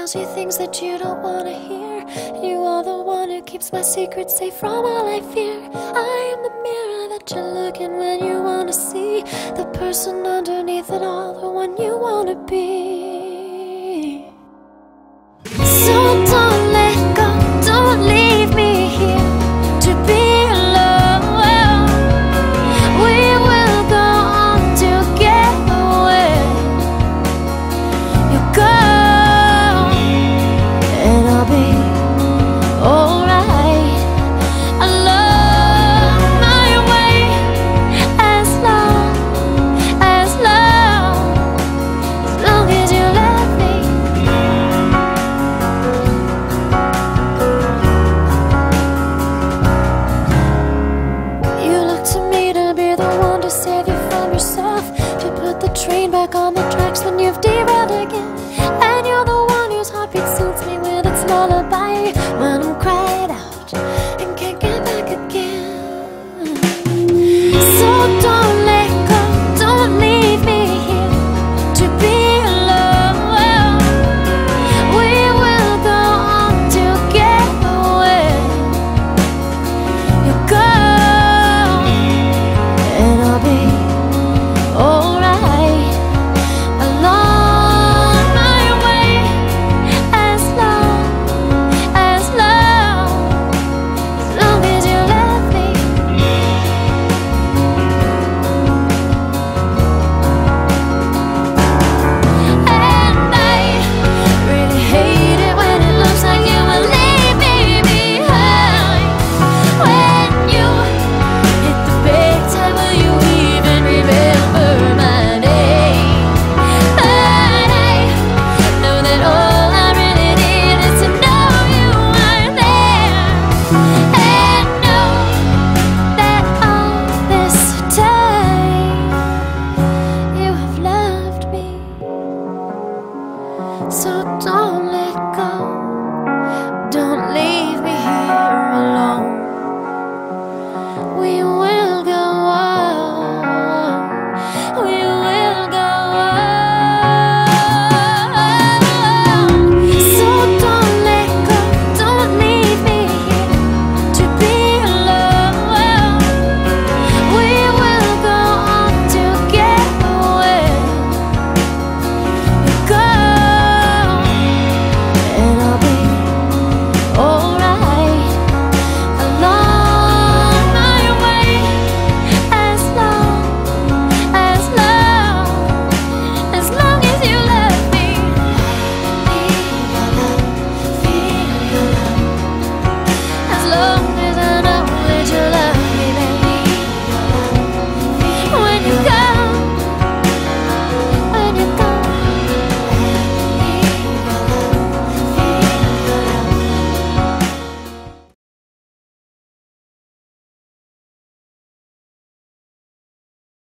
tells you things that you don't wanna hear. You are the one who keeps my secrets safe from all I fear. I am the mirror that you look in when you wanna see the person underneath it all, the one you wanna be. So don't let go, don't leave me here to be alone. We will go on together. You go and I'll be alright. Along my way, as long as you love me. You look to me to be the one to save you from yourself, to put the train back on the tracks when you've derailed again. And you're the one whose heartbeat soothes me with its lullaby when I'm cried out and can't get back again. So don't let go, don't leave me here to be alone. We will go on together. You go and I'll be alright. Along my way, as long as you love me. And I really hate it when it looks like you will leave me behind. When you hit the big time, will you even remember my name? But I know that all I really need is to know you are there, and know that all this time you have loved me. So don't